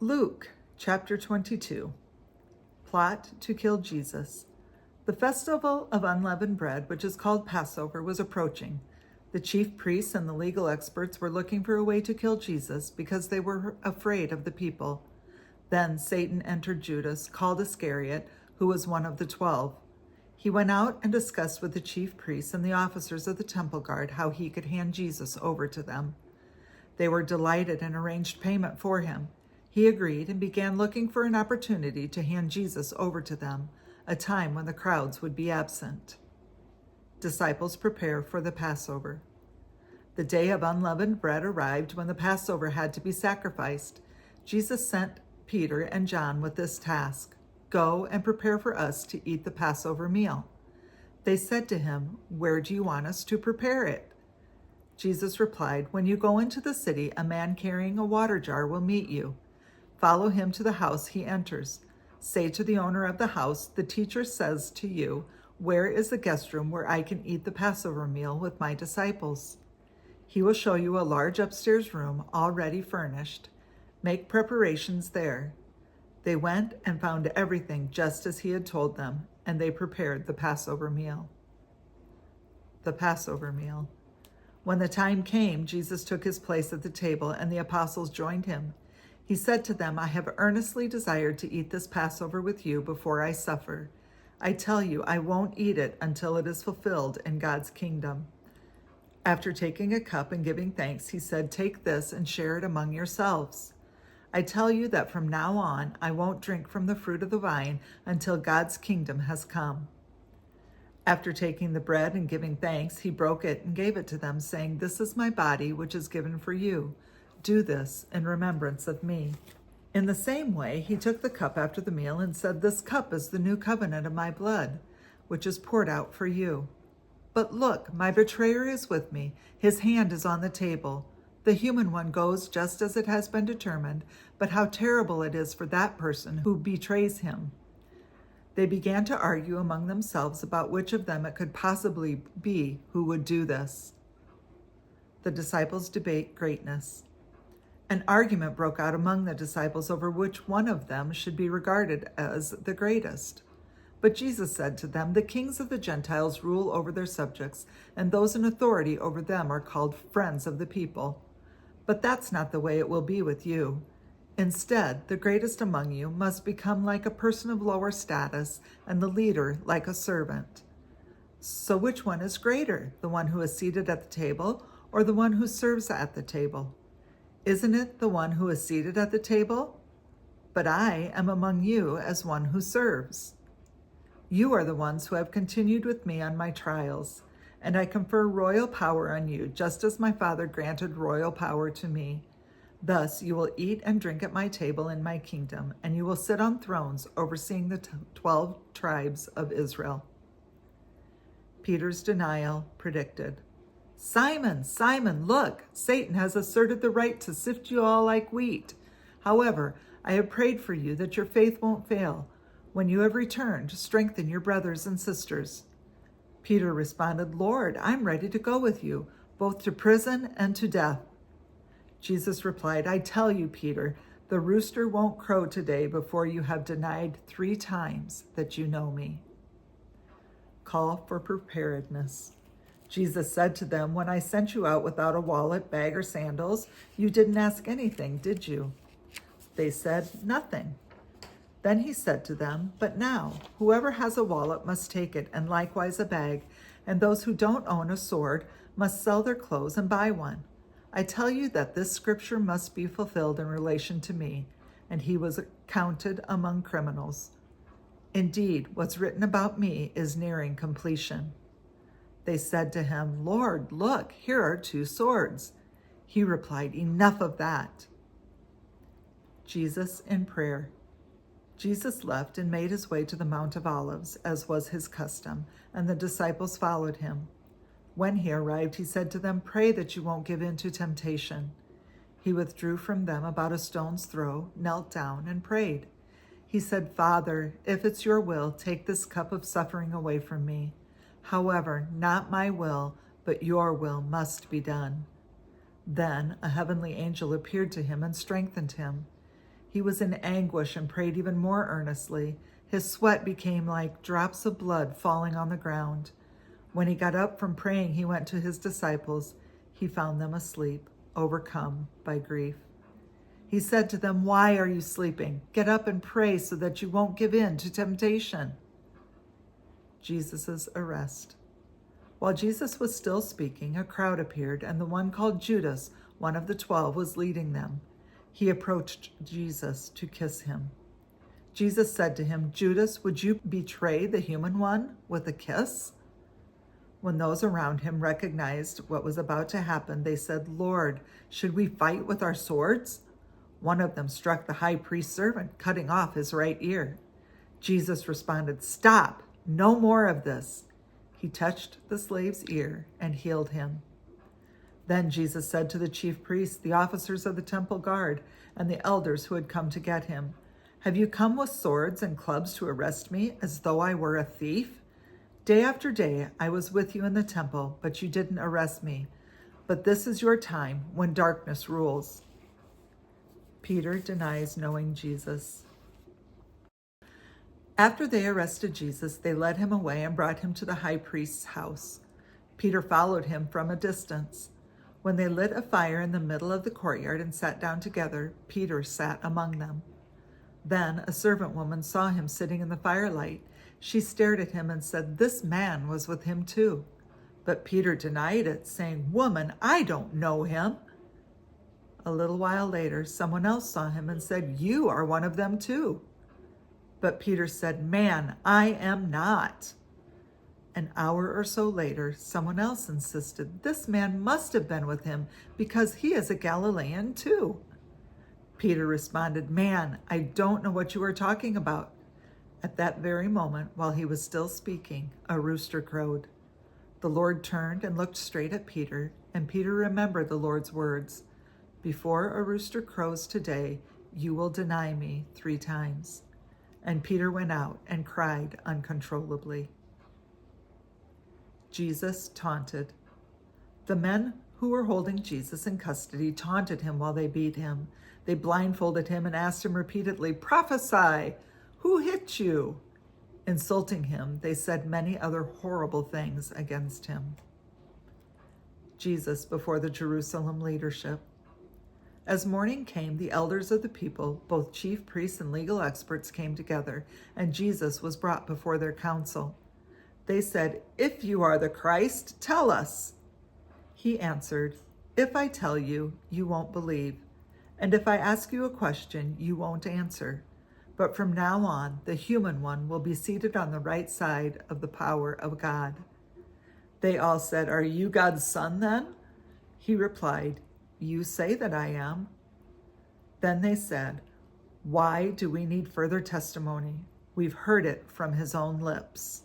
Luke chapter 22. Plot to kill Jesus. The festival of unleavened bread, which is called Passover, was approaching. The chief priests and the legal experts were looking for a way to kill Jesus because they were afraid of the people. Then Satan entered Judas, called Iscariot, who was one of the 12. He went out and discussed with the chief priests and the officers of the temple guard how he could hand Jesus over to them. They were delighted and arranged payment for him. He agreed and began looking for an opportunity to hand Jesus over to them, a time when the crowds would be absent. Disciples prepare for the Passover. The day of unleavened bread arrived when the Passover had to be sacrificed. Jesus sent Peter and John with this task: "Go and prepare for us to eat the Passover meal." They said to him, "Where do you want us to prepare it?" Jesus replied, "When you go into the city, a man carrying a water jar will meet you. Follow him to the house he enters. Say to the owner of the house, 'The teacher says to you, where is the guest room where I can eat the Passover meal with my disciples?' He will show you a large upstairs room already furnished. Make preparations there." They went and found everything just as he had told them, and they prepared the Passover meal. The Passover meal. When the time came, Jesus took his place at the table, and the apostles joined him. He said to them, "I have earnestly desired to eat this Passover with you before I suffer. I tell you, I won't eat it until it is fulfilled in God's kingdom." After taking a cup and giving thanks, he said, "Take this and share it among yourselves. I tell you that from now on, I won't drink from the fruit of the vine until God's kingdom has come." After taking the bread and giving thanks, he broke it and gave it to them, saying, "This is my body, which is given for you. Do this in remembrance of me." In the same way, he took the cup after the meal and said, "This cup is the new covenant of my blood, which is poured out for you. But look, my betrayer is with me. His hand is on the table. The human one goes just as it has been determined, but how terrible it is for that person who betrays him." They began to argue among themselves about which of them it could possibly be who would do this. The disciples debate greatness. An argument broke out among the disciples over which one of them should be regarded as the greatest. But Jesus said to them, "The kings of the Gentiles rule over their subjects, and those in authority over them are called friends of the people. But that's not the way it will be with you. Instead, the greatest among you must become like a person of lower status, and the leader like a servant. So which one is greater, the one who is seated at the table or the one who serves at the table? Isn't it the one who is seated at the table? But I am among you as one who serves. You are the ones who have continued with me on my trials, and I confer royal power on you, just as my Father granted royal power to me. Thus you will eat and drink at my table in my kingdom, and you will sit on thrones overseeing the 12 tribes of Israel." Peter's denial predicted. "Simon, Simon, look, Satan has asserted the right to sift you all like wheat. However, I have prayed for you that your faith won't fail. When you have returned, strengthen your brothers and sisters." Peter responded, "Lord, I'm ready to go with you, both to prison and to death." Jesus replied, "I tell you, Peter, the rooster won't crow today before you have denied 3 times that you know me." Call for preparedness. Jesus said to them, "When I sent you out without a wallet, bag, or sandals, you didn't ask anything, did you?" They said, "Nothing." Then he said to them, "But now, whoever has a wallet must take it, and likewise a bag, and those who don't own a sword must sell their clothes and buy one. I tell you that this scripture must be fulfilled in relation to me," and he was counted among criminals. "Indeed, what's written about me is nearing completion." They said to him, "Lord, look, here are 2 swords." He replied, "Enough of that." Jesus in prayer. Jesus left and made his way to the Mount of Olives, as was his custom, and the disciples followed him. When he arrived, he said to them, "Pray that you won't give in to temptation." He withdrew from them about a stone's throw, knelt down, and prayed. He said, "Father, if it's your will, take this cup of suffering away from me. However, not my will, but your will must be done." Then a heavenly angel appeared to him and strengthened him. He was in anguish and prayed even more earnestly. His sweat became like drops of blood falling on the ground. When he got up from praying, he went to his disciples. He found them asleep, overcome by grief. He said to them, "Why are you sleeping? Get up and pray so that you won't give in to temptation." Jesus' arrest. While Jesus was still speaking, a crowd appeared, and the one called Judas, one of the 12, was leading them. He approached Jesus to kiss him. Jesus said to him, "Judas, would you betray the human one with a kiss?" When those around him recognized what was about to happen, they said, "Lord, should we fight with our swords?" One of them struck the high priest's servant, cutting off his right ear. Jesus responded, "Stop, no more of this." He touched the slave's ear and healed him. Then Jesus said to the chief priests, the officers of the temple guard, and the elders who had come to get him, "Have you come with swords and clubs to arrest me as though I were a thief? Day after day I was with you in the temple, but you didn't arrest me. But this is your time when darkness rules." Peter denies knowing Jesus. After they arrested Jesus, they led him away and brought him to the high priest's house. Peter followed him from a distance. When they lit a fire in the middle of the courtyard and sat down together, Peter sat among them. Then a servant woman saw him sitting in the firelight. She stared at him and said, "This man was with him too." But Peter denied it, saying, "Woman, I don't know him." A little while later, someone else saw him and said, "You are one of them too." But Peter said, "Man, I am not." An hour or so later, someone else insisted, "This man must have been with him because he is a Galilean too." Peter responded, "Man, I don't know what you are talking about." At that very moment, while he was still speaking, a rooster crowed. The Lord turned and looked straight at Peter, and Peter remembered the Lord's words, "Before a rooster crows today, you will deny me 3 times." And Peter went out and cried uncontrollably. Jesus taunted. The men who were holding Jesus in custody taunted him while they beat him. They blindfolded him and asked him repeatedly, "Prophesy! Who hit you?" Insulting him, they said many other horrible things against him. Jesus before the Jerusalem leadership. As morning came, the elders of the people, both chief priests and legal experts, came together, and Jesus was brought before their council. They said, "If you are the Christ, tell us." He answered, "If I tell you, you won't believe, and if I ask you a question, you won't answer. But from now on, the human one will be seated on the right side of the power of God." They all said, "Are you God's son then?" He replied, "You say that I am." Then they said, "Why do we need further testimony? We've heard it from his own lips."